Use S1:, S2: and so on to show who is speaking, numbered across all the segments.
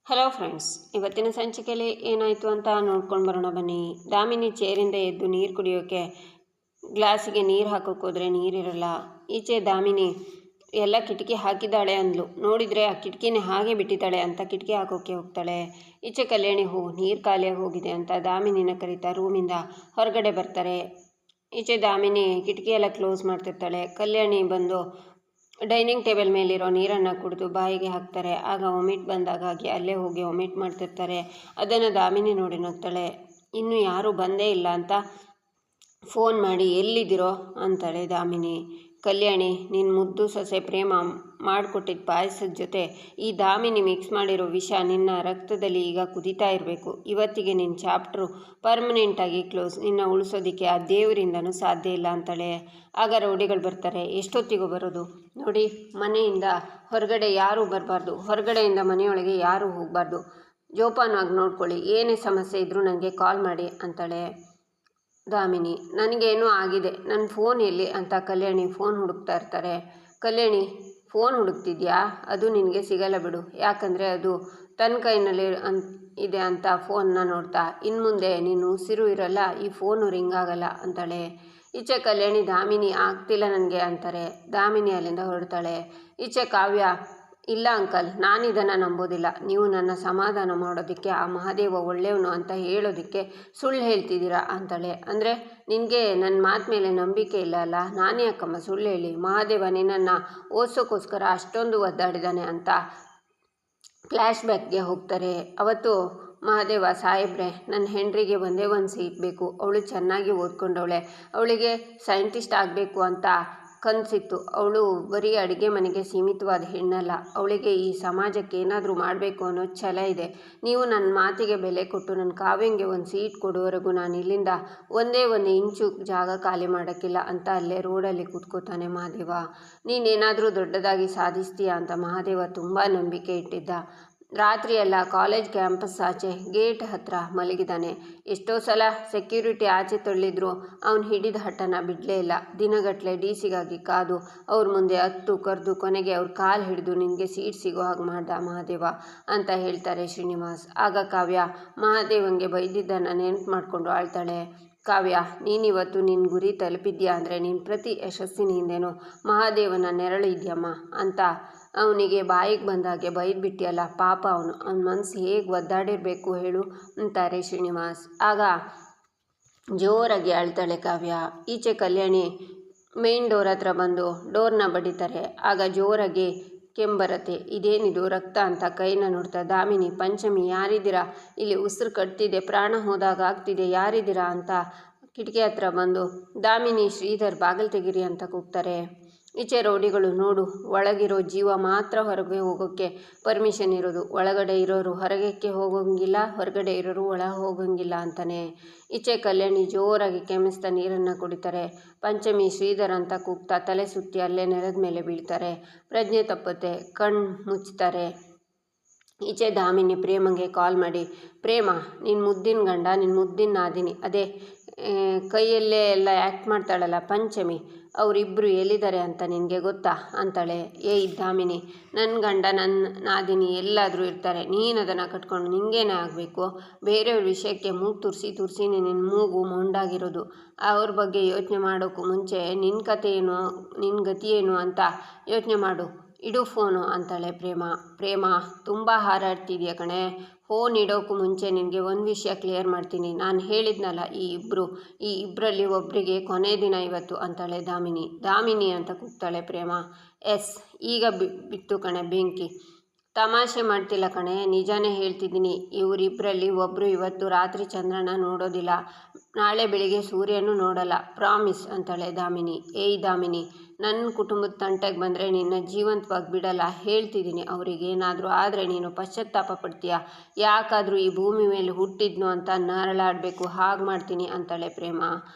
S1: Hello friends, ಇವತ್ತಿನ ಸಂಚಿಕೆಯಲ್ಲಿ ಏನಾಯಿತು ಅಂತ ನೋಡ್ಕೊಂಡು ಬರೋಣ ಬನ್ನಿ. ದಾಮಿನಿ ಚೇರಿಂದ ಎದ್ದು ನೀರು ಕುಡಿಯೋಕ್ಕೆ ಗ್ಲಾಸಿಗೆ ನೀರು ಹಾಕೋಕೆ ಹೋದರೆ ನೀರಿರಲ್ಲ. ಈಚೆ ದಾಮಿನಿ ಎಲ್ಲ ಕಿಟಕಿ ಹಾಕಿದ್ದಾಳೆ ಅಂದ್ಲು. ನೋಡಿದರೆ ಆ ಕಿಟಕಿನೇ ಹಾಗೆ ಬಿಟ್ಟಿದ್ದಾಳೆ ಅಂತ ಕಿಟಕಿ ಹಾಕೋಕ್ಕೆ ಹೋಗ್ತಾಳೆ. ಈಚೆ ಕಲ್ಯಾಣಿ ನೀರು ಖಾಲಿಯಾಗಿ ಹೋಗಿದೆ ಅಂತ ದಾಮಿನಿನ ಕರೀತಾ ರೂಮಿಂದ ಹೊರಗಡೆ ಬರ್ತಾರೆ. ಈಚೆ ದಾಮಿನಿ ಕಿಟಕಿ ಎಲ್ಲ ಕ್ಲೋಸ್ ಮಾಡ್ತಿರ್ತಾಳೆ. ಕಲ್ಯಾಣಿ ಬಂದು ಡೈನಿಂಗ್ ಟೇಬಲ್ ಮೇಲಿರೋ ನೀರನ್ನು ಕುಡಿದು ಬಾಯಿಗೆ ಹಾಕ್ತಾರೆ. ಆಗ ವಾಮಿಟ್ ಬಂದಾಗಾಗಿ ಅಲ್ಲೇ ಹೋಗಿ ವಾಮಿಟ್ ಮಾಡ್ತಿರ್ತಾರೆ. ಅದನ್ನು ದಾಮಿನಿ ನೋಡಿ ನಗ್ತಾಳೆ. ಇನ್ನೂ ಯಾರೂ ಬಂದೇ ಇಲ್ಲ ಅಂತ ಫೋನ್ ಮಾಡಿ ಎಲ್ಲಿದ್ದೀರೋ ಅಂತಾಳೆ ದಾಮಿನಿ. ಕಲ್ಯಾಣಿ, ನಿನ್ನ ಮುದ್ದು ಸೊಸೆ ಪ್ರೇಮ ಮಾಡಿಕೊಟ್ಟಿದ್ದ ಪಾಯಸದ ಜೊತೆ ಈ ದಾಮಿನಿ ಮಿಕ್ಸ್ ಮಾಡಿರೋ ವಿಷ ನಿನ್ನ ರಕ್ತದಲ್ಲಿ ಈಗ ಕುದೀತಾ ಇರಬೇಕು. ಇವತ್ತಿಗೆ ನಿನ್ನ ಚಾಪ್ಟ್ರು ಪರ್ಮನೆಂಟಾಗಿ ಕ್ಲೋಸ್. ನಿನ್ನ ಉಳಿಸೋದಕ್ಕೆ ಆ ದೇವರಿಂದನೂ ಸಾಧ್ಯ ಇಲ್ಲ ಅಂತಾಳೆ. ಆಗ ರೌಡಿಗಳು ಬರ್ತಾರೆ. ಎಷ್ಟೊತ್ತಿಗೂ ಬರೋದು ನೋಡಿ, ಮನೆಯಿಂದ ಹೊರಗಡೆ ಯಾರೂ ಬರಬಾರ್ದು, ಹೊರಗಡೆಯಿಂದ ಮನೆಯೊಳಗೆ ಯಾರೂ ಹೋಗಬಾರ್ದು, ಜೋಪಾನವಾಗಿ ನೋಡ್ಕೊಳ್ಳಿ, ಏನೇ ಸಮಸ್ಯೆ ಇದ್ದರೂ ನನಗೆ ಕಾಲ್ ಮಾಡಿ ಅಂತಾಳೆ ದಾಮಿನಿ. ನನಗೇನೋ ಆಗಿದೆ, ನನ್ನ ಫೋನ್ ಎಲ್ಲಿ ಅಂತ ಕಲ್ಯಾಣಿ ಫೋನ್ ಹುಡುಕ್ತಾ ಇರ್ತಾರೆ. ಕಲ್ಯಾಣಿ, ಫೋನ್ ಹುಡುಕ್ತಿದ್ಯಾ? ಅದು ನಿನಗೆ ಸಿಗಲ್ಲ ಬಿಡು, ಯಾಕಂದರೆ ಅದು ತನ್ನ ಕೈನಲ್ಲಿ ಇದೆ ಅಂತ ಫೋನ್ನ ನೋಡ್ತಾ, ಇನ್ನು ಮುಂದೆ ನೀನು ಉಸಿರು ಇರಲ್ಲ, ಈ ಫೋನು ರಿಂಗ್ ಆಗಲ್ಲ ಅಂತಾಳೆ. ಈಚೆ ಕಲ್ಯಾಣಿ, ದಾಮಿನಿ ಆಗ್ತಿಲ್ಲ ನನಗೆ ಅಂತಾರೆ. ದಾಮಿನಿ ಅಲ್ಲಿಂದ ಹೊರಡ್ತಾಳೆ. ಈಚೆ ಕಾವ್ಯ, ಇಲ್ಲ ಅಂಕಲ್, ನಾನಿದನ್ನು ನಂಬೋದಿಲ್ಲ. ನೀವು ನನ್ನ ಸಮಾಧಾನ ಮಾಡೋದಕ್ಕೆ ಆ ಮಹಾದೇವ ಒಳ್ಳೆಯವನು ಅಂತ ಹೇಳೋದಕ್ಕೆ ಸುಳ್ಳು ಹೇಳ್ತಿದ್ದೀರಾ ಅಂತಾಳೆ. ಅಂದರೆ ನಿನಗೆ ನನ್ನ ಮಾತು ಮೇಲೆ ನಂಬಿಕೆ ಇಲ್ಲ ಅಲ್ಲ, ನಾನೇ ಯಾಕಮ್ಮ ಸುಳ್ಳು ಹೇಳಿ? ಮಹಾದೇವ ನಿನ್ನನ್ನು ಓದಿಸೋಕ್ಕೋಸ್ಕರ ಅಷ್ಟೊಂದು ಒದ್ದಾಡಿದ್ದಾನೆ ಅಂತ ಫ್ಲ್ಯಾಶ್ ಬ್ಯಾಕ್ಗೆ ಹೋಗ್ತಾರೆ. ಅವತ್ತು ಮಹಾದೇವ, ಸಾಹೇಬ್ರೆ, ನನ್ನ ಹೆಂಡ್ರಿಗೆ ಒಂದೇ ಒಂದು ಸೀಟ್ ಬೇಕು, ಅವಳು ಚೆನ್ನಾಗಿ ಓದ್ಕೊಂಡವಳೆ, ಅವಳಿಗೆ ಸೈಂಟಿಸ್ಟ್ ಆಗಬೇಕು ಅಂತ ಕನಸಿತ್ತು. ಅವಳು ಬರೀ ಅಡುಗೆ ಮನೆಗೆ ಸೀಮಿತವಾದ ಹೆಣ್ಣಲ್ಲ, ಅವಳಿಗೆ ಈ ಸಮಾಜಕ್ಕೆ ಏನಾದರೂ ಮಾಡಬೇಕು ಅನ್ನೋ ಛಲ ಇದೆ. ನೀವು ನನ್ನ ಮಾತಿಗೆ ಬೆಲೆ ಕೊಟ್ಟು ನನ್ನ ಕಾವ್ಯಂಗೆ ಒಂದು ಸೀಟ್ ಕೊಡುವವರೆಗೂ ನಾನು ಇಲ್ಲಿಂದ ಒಂದೇ ಒಂದು ಇಂಚು ಜಾಗ ಖಾಲಿ ಮಾಡೋಕ್ಕಿಲ್ಲ ಅಂತ ಅಲ್ಲೇ ರೋಡಲ್ಲಿ ಕೂತ್ಕೋತಾನೆ ಮಹಾದೇವ. ನೀನೇನಾದರೂ ದೊಡ್ಡದಾಗಿ ಸಾಧಿಸ್ತೀಯಾ ಅಂತ ಮಹಾದೇವ ತುಂಬ ನಂಬಿಕೆ ಇಟ್ಟಿದ್ದ. ರಾತ್ರಿಯೆಲ್ಲ ಕಾಲೇಜ್ ಕ್ಯಾಂಪಸ್ ಆಚೆ ಗೇಟ್ ಹತ್ರ ಮಲಗಿದ್ದಾನೆ. ಎಷ್ಟೋ ಸಲ ಸೆಕ್ಯೂರಿಟಿ ಆಚೆ ತಳ್ಳಿದ್ರು ಅವನು ಹಿಡಿದ ಹಠನ ಬಿಡಲೇ ಇಲ್ಲ. ದಿನಗಟ್ಟಲೆ ಡಿ ಸಿಗಾಗಿ ಕಾದು ಅವ್ರ ಮುಂದೆ ಹತ್ತು ಕರೆದು ಕೊನೆಗೆ ಅವ್ರ ಕಾಲು ಹಿಡಿದು ನಿನಗೆ ಸೀಟ್ ಸಿಗೋ ಹಾಗೆ ಮಾಡ್ದ ಮಹಾದೇವ ಅಂತ ಹೇಳ್ತಾರೆ ಶ್ರೀನಿವಾಸ್. ಆಗ ಕಾವ್ಯ ಮಹಾದೇವಂಗೆ ಬೈದಿದ್ದನ್ನು ನೆನಪು ಮಾಡಿಕೊಂಡು ಆಳ್ತಾಳೆ. ಕಾವ್ಯ, ನೀನಿವತ್ತು ನಿನ್ನ ಗುರಿ ತಲುಪಿದ್ಯಾ ಅಂದರೆ ನೀನು ಪ್ರತಿ ಯಶಸ್ಸಿನ ಹಿಂದೆನೋ ಮಹಾದೇವನ ನೆರಳು ಇದೆಯಮ್ಮ ಅಂತ ಅವನಿಗೆ ಬಾಯಿಗೆ ಬಂದಾಗೆ ಬೈದ್ಬಿಟ್ಟಿಯಲ್ಲ, ಪಾಪ ಅವನ ಮನಸ್ಸು ಹೇಗೆ ಒದ್ದಾಡಿರಬೇಕು ಹೇಳು ಅಂತಾರೆ ಶ್ರೀನಿವಾಸ್. ಆಗ ಜೋರಾಗಿ ಅಳ್ತಾಳೆ ಕಾವ್ಯ. ಈಚೆ ಕಲ್ಯಾಣಿ ಮೇನ್ ಡೋರ್ ಹತ್ರ ಬಂದು ಡೋರ್ನ ಬಡಿತಾರೆ. ಆಗ ಜೋರಾಗಿ ಕೆಂಬರತ್ತೆ. ಇದೇನಿದು ರಕ್ತ ಅಂತ ಕೈನ ನೋಡ್ತಾ ದಾಮಿನಿ, ಪಂಚಮಿ, ಯಾರಿದ್ದೀರಾ? ಇಲ್ಲಿ ಉಸಿರು ಕಟ್ತಿದೆ, ಪ್ರಾಣ ಹೋದಾಗ ಆಗ್ತಿದೆ, ಯಾರಿದ್ದೀರಾ ಅಂತ ಕಿಟಕಿ ಹತ್ರ ಬಂದು ದಾಮಿನಿ, ಶ್ರೀಧರ್ ಬಾಗಿಲು ತೆಗೀರಿ ಅಂತ ಕೂಗ್ತಾರೆ. ಈಚೆ ರೌಡಿಗಳು, ನೋಡು, ಒಳಗಿರೋ ಜೀವ ಮಾತ್ರ ಹೊರಗೆ ಹೋಗೋಕ್ಕೆ ಪರ್ಮಿಷನ್ ಇರೋದು, ಒಳಗಡೆ ಇರೋರು ಹೊರಗಕ್ಕೆ ಹೋಗೋಂಗಿಲ್ಲ, ಹೊರಗಡೆ ಇರೋರು ಒಳ ಹೋಗೋಂಗಿಲ್ಲ ಅಂತಾನೆ. ಈಚೆ ಕಲ್ಯಾಣಿ ಜೋರಾಗಿ ಕೆಮ್ಮಿಸ್ತಾ ನೀರನ್ನು ಕುಡಿತಾರೆ. ಪಂಚಮಿ, ಶ್ರೀಧರ್ ಅಂತ ಕೂಗ್ತಾ ತಲೆ ಸುತ್ತಿ ಅಲ್ಲೇ ನೆಲದ ಮೇಲೆ ಬೀಳ್ತಾರೆ. ಪ್ರಜ್ಞೆ ತಪ್ಪುತ್ತೆ, ಕಣ್ಣು ಮುಚ್ತಾರೆ. ಈಚೆ ದಾಮಿನಿ ಪ್ರೇಮಂಗೆ ಕಾಲ್ ಮಾಡಿ, ಪ್ರೇಮ, ನಿನ್ನ ಮುದ್ದಿನ ಗಂಡ, ನಿನ್ನ ಮುದ್ದಿನ ನಾದಿನಿ, ಅದೇ ಕೈಯಲ್ಲೇ ಎಲ್ಲ ಆ್ಯಕ್ಟ್ ಮಾಡ್ತಾಳಲ್ಲ ಪಂಚಮಿ, ಅವರಿಬ್ಬರು ಎಲ್ಲಿದ್ದಾರೆ ಅಂತ ನಿನಗೆ ಗೊತ್ತಾ ಅಂತಾಳೆ. ದಾಮಿನಿ, ನನ್ನ ಗಂಡ ನನ್ನ ನಾದಿನಿ ಎಲ್ಲಾದರೂ ಇರ್ತಾರೆ, ನೀನು ಅದನ್ನು ಕಟ್ಕೊಂಡು ನಿಂಗೇನೇ ಆಗಬೇಕು? ಬೇರೆಯವ್ರ ವಿಷಯಕ್ಕೆ ಮೂಗು ತುರಿಸಿ ನಿನ್ನ ಮೂಗು ಮೊಂಡಾಗಿರೋದು. ಅವ್ರ ಬಗ್ಗೆ ಯೋಚನೆ ಮಾಡೋಕ್ಕೂ ಮುಂಚೆ ನಿನ್ನ ಕತೆ ಏನು, ನಿನ್ನ ಗತಿ ಏನು ಅಂತ ಯೋಚನೆ ಮಾಡು, ಇಡು ಫೋನು ಅಂತಾಳೆ ಪ್ರೇಮ, ತುಂಬ ಹಾರಾಡ್ತಿದ್ಯಾ ಕಣೆ, ಫೋನ್ ಇಡೋಕ್ಕೂ ಮುಂಚೆ ನಿನಗೆ ಒಂದು ವಿಷಯ ಕ್ಲಿಯರ್ ಮಾಡ್ತೀನಿ. ನಾನು ಹೇಳಿದ್ನಲ್ಲ, ಈ ಇಬ್ಬರಲ್ಲಿ ಒಬ್ಬರಿಗೆ ಕೊನೆ ದಿನ ಇವತ್ತು ಅಂತಾಳೆ ದಾಮಿನಿ ಅಂತ ಕೂಗ್ತಾಳೆ ಪ್ರೇಮ. ಎಸ್, ಈಗ ಬಿತ್ತು ಕಣೆ ಬೆಂಕಿ, ತಮಾಷೆ ಮಾಡ್ತಿಲ್ಲ ಕಣೆ, ನಿಜಾನೇ ಹೇಳ್ತಿದ್ದೀನಿ. ಇವರಿಬ್ಬರಲ್ಲಿ ಒಬ್ಬರು ಇವತ್ತು ರಾತ್ರಿ ಚಂದ್ರನ ನೋಡೋದಿಲ್ಲ, ನಾಳೆ ಬೆಳಿಗ್ಗೆ ಸೂರ್ಯನೂ ನೋಡಲ್ಲ, ಪ್ರಾಮಿಸ್ ಅಂತಾಳೆ ದಾಮಿನಿ. ದಾಮಿನಿ, ನನ್ನ ಕುಟುಂಬದ ತಂಟೆಗೆ ಬಂದರೆ ನಿನ್ನ ಜೀವಂತವಾಗಿ ಬಿಡಲ್ಲ, ಹೇಳ್ತಿದ್ದೀನಿ. ಅವರಿಗೇನಾದರೂ ಆದರೆ ನೀನು ಪಶ್ಚಾತ್ತಾಪ ಪಡ್ತೀಯ, ಯಾಕಾದರೂ ಈ ಭೂಮಿ ಮೇಲೆ ಹುಟ್ಟಿದ್ನು ಅಂತ ನರಳಾಡಬೇಕು, ಹಾಗೆ ಮಾಡ್ತೀನಿ ಅಂತಾಳೆ ಪ್ರೇಮ.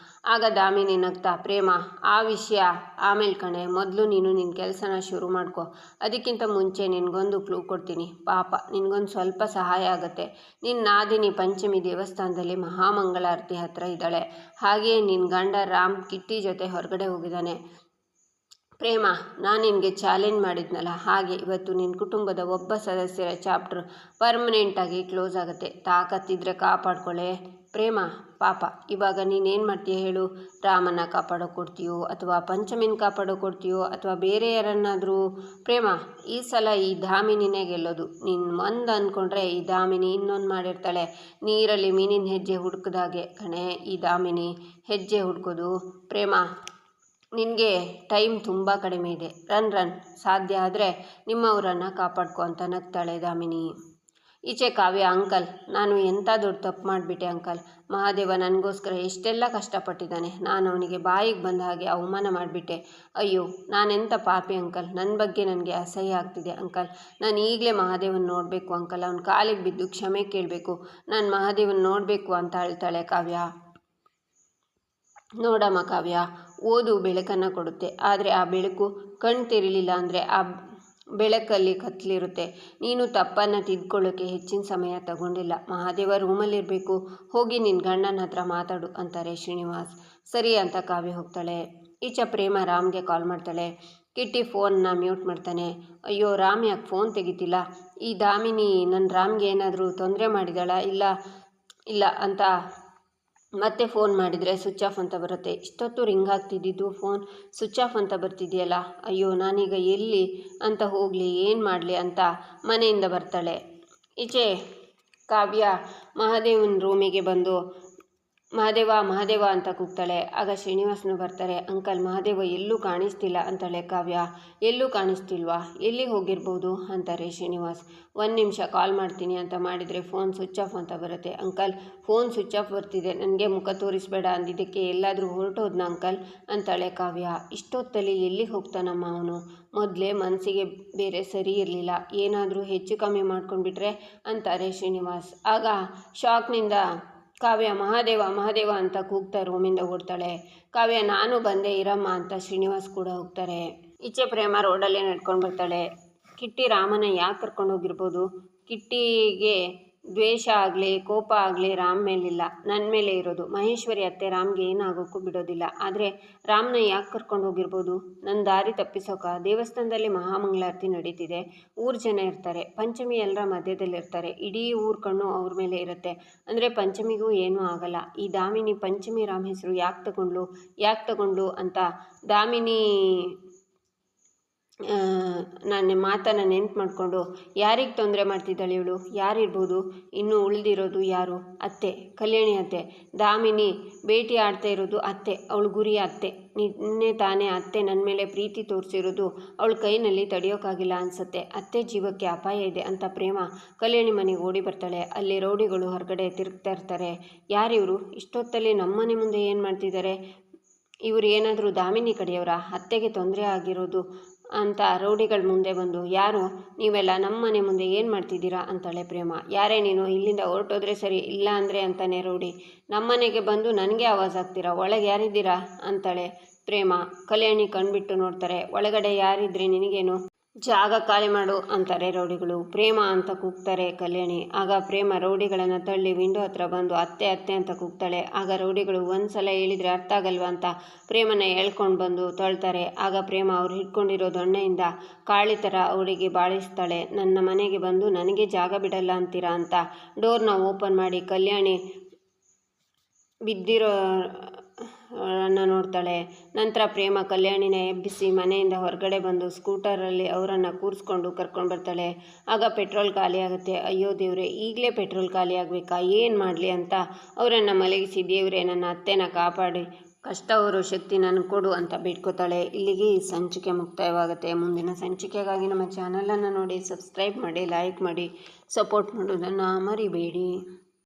S1: ಆಗ ದಾಮಿನಿ ನಗ್ತಾ, ಪ್ರೇಮ, ಆ ವಿಷಯ ಆಮೇಲೆ ಕಣೆ, ಮೊದಲು ನೀನು ನಿನ್ನ ಕೆಲಸನ ಶುರು ಮಾಡ್ಕೊ. ಅದಕ್ಕಿಂತ ಮುಂಚೆ ನಿನಗೊಂದು ಕ್ಲೂ ಕೊಡ್ತೀನಿ, ಪಾಪ ನಿನಗೊಂದು ಸ್ವಲ್ಪ ಸಹಾಯ ಆಗುತ್ತೆ. ನಿನ್ನ ನಾದಿನಿ ಪಂಚಮಿ ದೇವಸ್ಥಾನದಲ್ಲಿ ಮಹಾಮಂಗಳಾರತಿ ಹತ್ರ ಇದ್ದಾಳೆ. ಹಾಗೆಯೇ ನಿನ್ನ ಗಂಡ ರಾಮ್ ಕಿಟ್ಟಿ ಜೊತೆ ಹೊರಗಡೆ ಹೋಗಿದ್ದಾನೆ. ಪ್ರೇಮ, ನಾನು ನಿನಗೆ ಚಾಲೆಂಜ್ ಮಾಡಿದ್ನಲ್ಲ, ಹಾಗೆ ಇವತ್ತು ನಿನ್ನ ಕುಟುಂಬದ ಒಬ್ಬ ಸದಸ್ಯರ ಚಾಪ್ಟರ್ ಪರ್ಮನೆಂಟಾಗಿ ಕ್ಲೋಸ್ ಆಗುತ್ತೆ. ತಾಕತ್ತಿದ್ರೆ ಕಾಪಾಡ್ಕೊಳ್ಳೆ. ಪ್ರೇಮ, ಪಾಪ ಇವಾಗ ನೀನೇನು ಮಾಡ್ತೀಯ ಹೇಳು? ರಾಮನ ಕಾಪಾಡೋ ಕೊಡ್ತೀಯೋ ಅಥವಾ ಪಂಚಮಿನ ಕಾಪಾಡೋ ಕೊಡ್ತೀಯೋ ಅಥವಾ ಬೇರೆ ಯಾರನ್ನಾದರೂ? ಪ್ರೇಮ, ಈ ಸಲ ಈ ದಾಮಿನಿನೇ ಗೆಲ್ಲೋದು. ನೀನು ಒಂದು ಅಂದ್ಕೊಂಡ್ರೆ ಈ ದಾಮಿನಿ ಇನ್ನೊಂದು ಮಾಡಿರ್ತಾಳೆ. ನೀರಲ್ಲಿ ಮೀನಿನ ಹೆಜ್ಜೆ ಹುಡುಕಿದಾಗೆ ಕಣೆ ಈ ದಾಮಿನಿ ಹೆಜ್ಜೆ ಹುಡುಕೋದು. ಪ್ರೇಮ, ನಿನಗೆ ಟೈಮ್ ತುಂಬ ಕಡಿಮೆ ಇದೆ. ರನ್ ಸಾಧ್ಯ ಆದರೆ ನಿಮ್ಮವರನ್ನು ಕಾಪಾಡ್ಕೊ ಅಂತ ನಗ್ತಾಳೆ ದಾಮಿನಿ. ಈಚೆ ಕಾವ್ಯ, ಅಂಕಲ್ ನಾನು ಎಂಥ ದೊಡ್ಡ ತಪ್ಪು ಮಾಡಿಬಿಟ್ಟೆ ಅಂಕಲ್. ಮಹಾದೇವ ನನಗೋಸ್ಕರ ಎಷ್ಟೆಲ್ಲ ಕಷ್ಟಪಟ್ಟಿದ್ದಾನೆ. ನಾನು ಅವನಿಗೆ ಬಾಯಿಗೆ ಬಂದ ಹಾಗೆ ಅವಮಾನ ಮಾಡಿಬಿಟ್ಟೆ. ಅಯ್ಯೋ ನಾನೆಂಥ ಪಾಪಿ ಅಂಕಲ್. ನನ್ನ ಬಗ್ಗೆ ನನಗೆ ಅಸಹ್ಯ ಆಗ್ತಿದೆ ಅಂಕಲ್. ನಾನು ಈಗಲೇ ಮಹಾದೇವನ ನೋಡಬೇಕು ಅಂಕಲ್. ಅವನ ಕಾಲಿಗೆ ಬಿದ್ದು ಕ್ಷಮೆ ಕೇಳಬೇಕು. ನಾನು ಮಹಾದೇವನ ನೋಡಬೇಕು ಅಂತ ಹೇಳ್ತಾಳೆ ಕಾವ್ಯ. ನೋಡಮ್ಮ ಕಾವ್ಯ, ಓದು ಬೆಳಕನ್ನು ಕೊಡುತ್ತೆ. ಆದರೆ ಆ ಬೆಳಕು ಕಣ್ಣು ತೆರೀಲಿಲ್ಲ ಅಂದರೆ ಆ ಬೆಳಕಲ್ಲಿ ಕತ್ತಲಿರುತ್ತೆ. ನೀನು ತಪ್ಪನ್ನು ತಿದ್ಕೊಳ್ಳೋಕ್ಕೆ ಹೆಚ್ಚಿನ ಸಮಯ ತಗೊಂಡಿಲ್ಲ. ಮಹಾದೇವ ರೂಮಲ್ಲಿರಬೇಕು. ಹೋಗಿ ನಿನ್ನ ಗಂಡನ ಹತ್ರ ಮಾತಾಡು ಅಂತಾರೆ ಶ್ರೀನಿವಾಸ್. ಸರಿ ಅಂತ ಕಾವ್ಯ ಹೋಗ್ತಾಳೆ. ಈಚೆ ಪ್ರೇಮ ರಾಮ್ಗೆ ಕಾಲ್ ಮಾಡ್ತಾಳೆ. ಕಿಟ್ಟಿ ಫೋನ್ನ ಮ್ಯೂಟ್ ಮಾಡ್ತಾನೆ. ಅಯ್ಯೋ ರಾಮ್ ಯಾಕೆ ಫೋನ್ ತೆಗಿತಿಲ್ಲ? ಈ ದಾಮಿನಿ ನನ್ನ ರಾಮ್ಗೆ ಏನಾದರೂ ತೊಂದರೆ ಮಾಡಿದಾಳ? ಇಲ್ಲ ಅಂತ ಮತ್ತೆ ಫೋನ್ ಮಾಡಿದರೆ ಸ್ವಿಚ್ ಆಫ್ ಅಂತ ಬರುತ್ತೆ. ಇಷ್ಟೊತ್ತು ರಿಂಗ್ ಆಗ್ತಿದ್ದಿದ್ದು ಫೋನ್ ಸ್ವಿಚ್ ಆಫ್ ಅಂತ ಬರ್ತಿದೆಯಲ್ಲ. ಅಯ್ಯೋ ನಾನೀಗ ಎಲ್ಲಿ ಅಂತ ಹೋಗಲಿ, ಏನು ಮಾಡಲಿ ಅಂತ ಮನೆಯಿಂದ ಬರ್ತಾಳೆ. ಈಚೆ ಕಾವ್ಯ ಮಹಾದೇವನ ರೂಮಿಗೆ ಬಂದು ಮಹಾದೇವ ಅಂತ ಕೂಗ್ತಾಳೆ. ಆಗ ಶ್ರೀನಿವಾಸನು ಬರ್ತಾರೆ. ಅಂಕಲ್, ಮಹಾದೇವ ಎಲ್ಲೂ ಕಾಣಿಸ್ತಿಲ್ಲ ಅಂತಾಳೆ ಕಾವ್ಯ. ಎಲ್ಲೂ ಕಾಣಿಸ್ತಿಲ್ವಾ? ಎಲ್ಲಿ ಹೋಗಿರ್ಬೋದು ಅಂತಾರೆ ಶ್ರೀನಿವಾಸ್. 1 ನಿಮಿಷ ಕಾಲ್ ಮಾಡ್ತೀನಿ ಅಂತ ಮಾಡಿದರೆ ಫೋನ್ ಸ್ವಿಚ್ ಆಫ್ ಅಂತ ಬರುತ್ತೆ. ಅಂಕಲ್, ಫೋನ್ ಸ್ವಿಚ್ ಆಫ್ ಬರ್ತಿದೆ, ನನಗೆ ಮುಖ ತೋರಿಸ್ಬೇಡ ಅಂದಿದ್ದಕ್ಕೆ ಎಲ್ಲಾದರೂ ಹೊರಟೋದ್ನ ಅಂಕಲ್ ಅಂತಾಳೆ ಕಾವ್ಯ. ಇಷ್ಟೊತ್ತಲ್ಲಿ ಎಲ್ಲಿಗೆ ಹೋಗ್ತಾನಮ್ಮ ಅವನು? ಮೊದಲೇ ಮನಸ್ಸಿಗೆ ಬೇರೆ ಸರಿ ಇರಲಿಲ್ಲ, ಏನಾದರೂ ಹೆಚ್ಚು ಕಮ್ಮಿ ಮಾಡ್ಕೊಂಡ್ಬಿಟ್ರೆ ಅಂತಾರೆ ಶ್ರೀನಿವಾಸ್. ಆಗ ಶಾಕ್ನಿಂದ ಕಾವ್ಯ ಮಹಾದೇವ ಅಂತ ಕೂಗ್ತಾ ರೂಮಿಂದ ಓಡ್ತಾಳೆ. ಕಾವ್ಯ, ನಾನು ಬಂದೆ ಇರಮ್ಮ ಅಂತ ಶ್ರೀನಿವಾಸ್ ಕೂಡ ಹೋಗ್ತಾರೆ. ಈಚೆ ಪ್ರೇಮ ರೋಡಲ್ಲೇ ನಡ್ಕೊಂಡು ಬರ್ತಾಳೆ. ಕಿಟ್ಟಿ ರಾಮನ ಯಾಕೆ ಕರ್ಕೊಂಡು ಹೋಗಿರ್ಬೋದು? ಕಿಟ್ಟಿಗೆ ದ್ವೇಷ ಆಗಲಿ ಕೋಪ ಆಗಲಿ ರಾಮ್ ಮೇಲಿಲ್ಲ, ನನ್ನ ಮೇಲೆ ಇರೋದು. ಮಹೇಶ್ವರಿ ಅತ್ತೆ ರಾಮ್ಗೆ ಏನಾಗೋಕ್ಕೂ ಬಿಡೋದಿಲ್ಲ. ಆದರೆ ರಾಮ್ನ ಯಾಕೆ ಕರ್ಕೊಂಡು ಹೋಗಿರ್ಬೋದು? ನನ್ನ ದಾರಿ ತಪ್ಪಿಸೋಕ? ದೇವಸ್ಥಾನದಲ್ಲಿ ಮಹಾಮಂಗಳಾರತಿ ನಡೀತಿದೆ, ಊರು ಜನ ಇರ್ತಾರೆ, ಪಂಚಮಿ ಎಲ್ಲರ ಮಧ್ಯದಲ್ಲಿರ್ತಾರೆ, ಇಡೀ ಊರ ಕಣ್ಣು ಅವ್ರ ಮೇಲೆ ಇರುತ್ತೆ. ಅಂದರೆ ಪಂಚಮಿಗೂ ಏನೂ ಆಗಲ್ಲ. ಈ ದಾಮಿನಿ ಪಂಚಮಿ ರಾಮ್ ಹೆಸರು ಯಾಕೆ ತಗೊಂಡ್ಲು ಅಂತ ದಾಮಿನಿ ನನ್ನ ಮಾತನ್ನು ನೆನ್ಪು ಮಾಡಿಕೊಂಡು ಯಾರಿಗೆ ತೊಂದರೆ ಮಾಡ್ತಿದ್ದಾಳೆ ಇವಳು? ಯಾರಿರ್ಬೋದು? ಇನ್ನೂ ಉಳಿದಿರೋದು ಯಾರು? ಅತ್ತೆ, ಕಲ್ಯಾಣಿ ಅತ್ತೆ. ದಾಮಿನಿ ಭೇಟಿ ಆಡ್ತಾ ಇರೋದು ಅತ್ತೆ, ಅವಳು ಗುರಿ ಅತ್ತೆ. ನಿನ್ನೆ ತಾನೇ ಅತ್ತೆ ನನ್ನ ಮೇಲೆ ಪ್ರೀತಿ ತೋರಿಸಿರೋದು ಅವಳ ಕೈನಲ್ಲಿ ತಡೆಯೋಕ್ಕಾಗಿಲ್ಲ ಅನಿಸುತ್ತೆ. ಅತ್ತೆ ಜೀವಕ್ಕೆ ಅಪಾಯ ಇದೆ ಅಂತ ಪ್ರೇಮ ಕಲ್ಯಾಣಿ ಮನೆಗೆ ಓಡಿ ಬರ್ತಾಳೆ. ಅಲ್ಲಿ ರೌಡಿಗಳು ಹೊರಗಡೆ ತಿರುಗ್ತಾ ಇರ್ತಾರೆ. ಯಾರಿವರು? ಇಷ್ಟೊತ್ತಲ್ಲಿ ನಮ್ಮನೆ ಮುಂದೆ ಏನು ಮಾಡ್ತಿದ್ದಾರೆ? ಇವರು ಏನಾದರೂ ದಾಮಿನಿ ಕಡೆಯವರ? ಅತ್ತೆಗೆ ತೊಂದರೆ ಆಗಿರೋದು ಅಂತ ರೌಡಿಗಳ ಮುಂದೆ ಬಂದು, ಯಾರು ನೀವೆಲ್ಲ ನಮ್ಮ ಮನೆ ಮುಂದೆ ಏನು ಮಾಡ್ತಿದ್ದೀರಾ ಅಂತಾಳೆ ಪ್ರೇಮ. ಯಾರೇ ನೀನು? ಇಲ್ಲಿಂದ ಹೊರಟೋದ್ರೆ ಸರಿ, ಇಲ್ಲ ಅಂದರೆ ಅಂತಾನೆ ರೌಡಿ. ನಮ್ಮನೆಗೆ ಬಂದು ನನಗೆ ಆವಾಜ್ ಆಗ್ತೀರಾ? ಒಳಗೆ ಯಾರಿದ್ದೀರಾ ಅಂತಾಳೆ ಪ್ರೇಮ. ಕಲ್ಯಾಣಿ ಕಣ್ಬಿಟ್ಟು ನೋಡ್ತಾರೆ. ಒಳಗಡೆ ಯಾರಿದ್ರಿ ನಿನಗೇನು? ಜಾಗ ಖಾಲಿ ಮಾಡು ಅಂತಾರೆ ರೌಡಿಗಳು. ಪ್ರೇಮ ಅಂತ ಕೂಗ್ತಾರೆ ಕಲ್ಯಾಣಿ. ಆಗ ಪ್ರೇಮ ರೌಡಿಗಳನ್ನು ತಳ್ಳಿ ವಿಂಡೋ ಹತ್ರ ಬಂದು ಅತ್ತೆ ಅಂತ ಕೂಗ್ತಾಳೆ. ಆಗ ರೌಡಿಗಳು ಒಂದ್ಸಲ ಹೇಳಿದರೆ ಅರ್ಥ ಆಗಲ್ವಾ ಅಂತ ಪ್ರೇಮನ ಎಳ್ಕೊಂಡು ಬಂದು ತಳ್ತಾರೆ. ಆಗ ಪ್ರೇಮ ಅವ್ರು ಹಿಡ್ಕೊಂಡಿರೋ ದೊಣ್ಣೆಯಿಂದ ಕಾಳಿ ಥರ ಅವಳಿಗೆ ಬಾಳಿಸ್ತಾಳೆ. ನನ್ನ ಮನೆಗೆ ಬಂದು ನನಗೆ ಜಾಗ ಬಿಡಲ್ಲ ಅಂತೀರಾ ಅಂತ ಡೋರ್ನ ಓಪನ್ ಮಾಡಿ ಕಲ್ಯಾಣಿ ಬಿದ್ದಿರೋ ನೋಡ್ತಾಳೆ. ನಂತರ ಪ್ರೇಮ ಕಲ್ಯಾಣಿನ ಎಬ್ಬಿಸಿ ಮನೆಯಿಂದ ಹೊರಗಡೆ ಬಂದು ಸ್ಕೂಟರಲ್ಲಿ ಅವರನ್ನು ಕೂರಿಸ್ಕೊಂಡು ಕರ್ಕೊಂಡು ಬರ್ತಾಳೆ. ಆಗ ಪೆಟ್ರೋಲ್ ಖಾಲಿ ಆಗುತ್ತೆ. ಅಯ್ಯೋ ದೇವ್ರೆ, ಈಗಲೇ ಪೆಟ್ರೋಲ್ ಖಾಲಿ ಆಗಬೇಕಾ? ಏನು ಮಾಡಲಿ ಅಂತ ಅವರನ್ನು ಮಲಗಿಸಿ, ದೇವ್ರೆ ನನ್ನ ಅತ್ತೆನ ಕಾಪಾಡಿ ಕಷ್ಟ ಹೊರೋ ಶಕ್ತಿ ನನಗೆ ಕೊಡು ಅಂತ ಬೇಡ್ಕೋತಾಳೆ. ಇಲ್ಲಿಗೆ ಈ ಸಂಚಿಕೆ ಮುಕ್ತಾಯವಾಗುತ್ತೆ. ಮುಂದಿನ ಸಂಚಿಕೆಗಾಗಿ ನಮ್ಮ ಚಾನಲನ್ನು ನೋಡಿ, ಸಬ್ಸ್ಕ್ರೈಬ್ ಮಾಡಿ, ಲೈಕ್ ಮಾಡಿ, ಸಪೋರ್ಟ್ ಮಾಡೋದನ್ನು ಮರಿಬೇಡಿ.